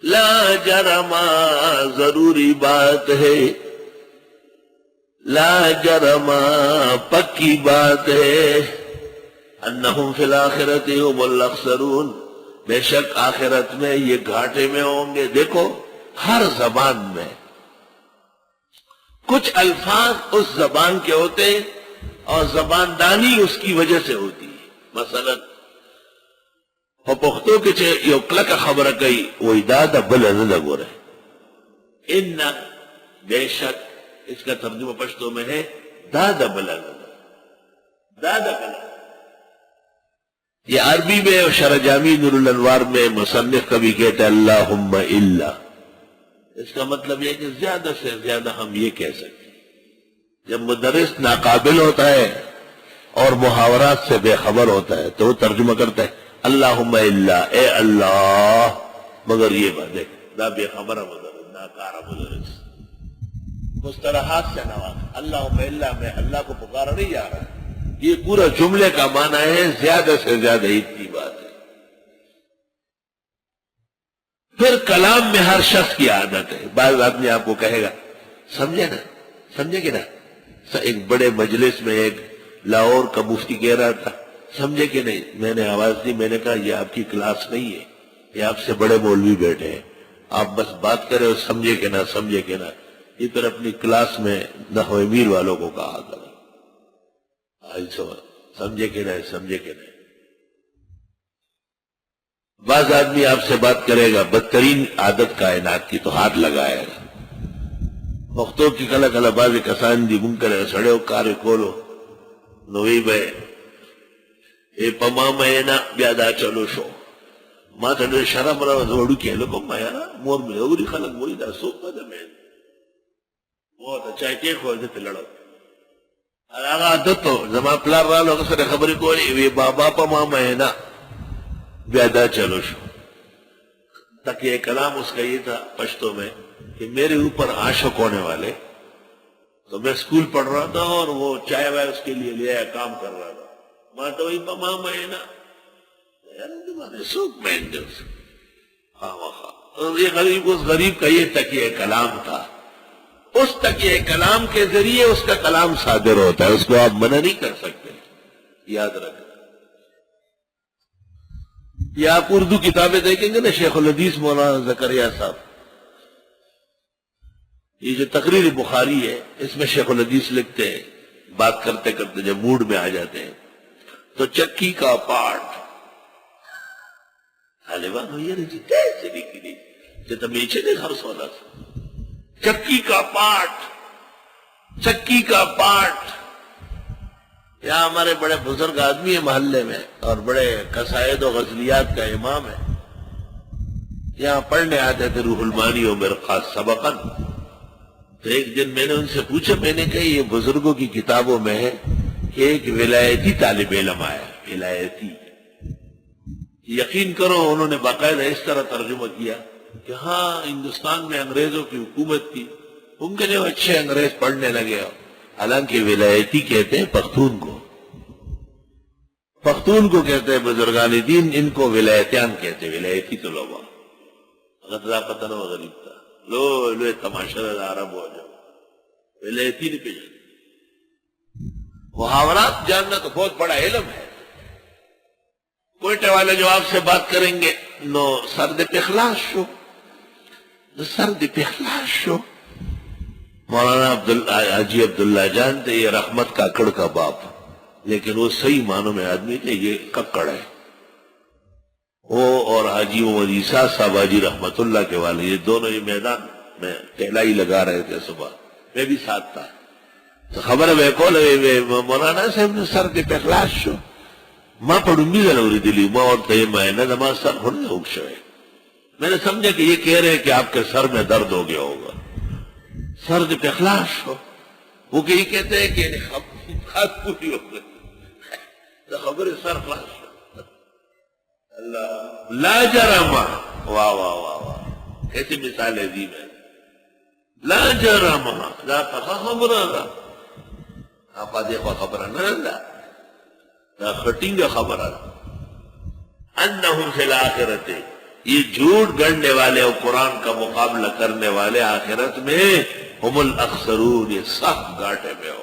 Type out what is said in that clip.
لا جرم، ضروری بات ہے، لا جرم، پکی بات ہے، انہم فی الآخرۃ هم الاخسرون، بے شک آخرت میں یہ گھاٹے میں ہوں گے۔ دیکھو ہر زبان میں کچھ الفاظ اس زبان کے ہوتے ہیں اور زبان دانی اس کی وجہ سے ہوتی ہے۔ مثلا اور پختو کے چھے یو کلک خبر کئی وہ دادا بل نہ گو رہے، ان بے شک، اس کا ترجمہ پشتو میں ہے دادا بلا، دادا بلا۔ یہ عربی میں اور شرح جامی نور الانوار میں مصنف کبھی کہتا ہے اللہم الا، اس کا مطلب یہ کہ زیادہ سے زیادہ ہم یہ کہہ سکتے ہیں۔ جب مدرس ناقابل ہوتا ہے اور محاورات سے بے خبر ہوتا ہے تو وہ ترجمہ کرتا ہے اللہم الا، اے اللہ مگر یہ بات ہے، نہ بے خبر مدرس، نہ کارا مدرس، مصطلحات سے نواز۔ اللہم الا میں اللہ کو پکارا نہیں جا رہا، یہ پورا جملے کا معنی ہے زیادہ سے زیادہ اتنی بات ہے۔ پھر کلام میں ہر شخص کی عادت ہے، بعض آدمی آپ کو کہے گا سمجھے نا، سمجھے کہ نا، ایک بڑے مجلس میں ایک لاہور کا مفتی کہہ رہا تھا سمجھے کہ نہیں، میں نے آواز دی، میں نے کہا یہ آپ کی کلاس نہیں ہے، یہ آپ سے بڑے مولوی بیٹھے ہیں، آپ بس بات کرے اور سمجھے کہ نہ سمجھے کہ نہ، یہ پھر اپنی کلاس میں نحو امیر والوں کو کہا کرے، سمجھے کہ نہیں، سمجھے کہ نہیں۔ بعض آدمی آپ سے بات کرے گا بدترین عادت کائنات کی تو ہاتھ لگائے گا، وقتوں کی کلا کلا بازی کسان دی منکر ہے سڑے ہو کارے کھولو نوی بے اے پما مینا بیادا چلو شو ما تا دے شرم رو زوڑو کیا لکو میانا مور میں اوری خلق وہی دا سوپا دا مین موتا چاہے کے کھول دیتے لڑو آگا عادت تو زمان پلار رالو کسر خبری کولی وی بابا پما مینا بیادا چلو شو، تک یہ کلام اس کا یہ تھا پشتوں میں کہ میرے اوپر عاشق ہونے والے، تو میں اسکول پڑھ رہا تھا اور وہ چائے وائے اس کے لیے لے آیا کام کر رہا تھا، ماں تو وہی پما مہینہ سوک مہین دے اس یہ غریب، اس غریب کا یہ تکیہ کلام تھا، اس تکیہ کلام کے ذریعے اس کا کلام صادر ہوتا ہے، اس کو آپ منع نہیں کر سکتے، یاد رکھیں۔ یہ آپ اردو کتابیں دیکھیں گے نا شیخ الحدیث مولانا زکریا صاحب، یہ جو تقریر بخاری ہے اس میں شیخ الحدیث لکھتے ہیں، بات کرتے کرتے جب موڈ میں آ جاتے ہیں تو چکی کا پاٹ حالبان ہوئی رہی کیسے لکھی دی جتا میچے نے گھر سولا تھا، چکی کا پاٹ، چکی کا پاٹ۔ یہاں ہمارے بڑے بزرگ آدمی ہیں محلے میں اور بڑے قصائد و غزلیات کا امام ہے، یہاں پڑھنے آتے تھے روح المانی و مرقات سبقن، تو ایک دن میں نے ان سے پوچھا، میں نے کہا یہ بزرگوں کی کتابوں میں ہے کہ ایک ولایتی طالب علم آیا، ولایتی، یقین کرو انہوں نے باقاعدہ اس طرح ترجمہ کیا کہ ہاں ہندوستان میں انگریزوں کی حکومت تھی، ان کے جو اچھے انگریز پڑھنے لگے، حالانکہ ولایتی کہتے ہیں پختون کو، پختون کو کہتے ہیں بزرگان دین، ان کو ولایتیان کہتے ہیں، ولایتی تو لوگا غدرہ پتن و غریب تھا، لو تماشا عرب ہو جاؤ، ولایتی نہیں پہ جانا۔ محاورات جاننا تو بہت بڑا علم ہے۔ کوئٹے والے جو آپ سے بات کریں گے نو سرد پخلاش شو، نو سرد پخلاش شو، مولانا حاجی عبداللہ جان تھے، یہ رحمت کاکڑ کا باپ، لیکن وہ صحیح معنوں میں آدمی تھے، یہ ککڑ ہے، وہ اور حاجی محمد عیسیٰ صاحب حاجی رحمت اللہ کے والے، یہ دونوں یہ میدان میں ٹہلائی لگا رہے تھے صبح، میں بھی ساتھ تھا، تو خبر ہے کول مولانا صاحب نے سر کے پخلاش شو، ماں پڑھنگی ضروری دلی ماں اور تے میں دماغ سر ہونے ہوگ شوئے، میں نے سمجھا کہ یہ کہہ رہے کہ آپ کے سر میں درد ہو گیا ہوگا، سر کے پخلاش ہو، وہ کہ یہ کہتے ہیں کہ بات پوری ہو گئی، تو خبر سر خلاص ہو، اللہ لا جرم، واہ واہ واہ واہ، کیسی مثال عظیم ہے، لا جرم لا تخا خبرہ، آپ دیکھو خبرہ نہ اللہ لا خٹنگ خبرہ، انہم فی الآخرت، یہ جھوٹ گڑنے والے اور قرآن کا مقابلہ کرنے والے آخرت میں ہم الاخسرون، یہ سخت گھاٹے میں ہو.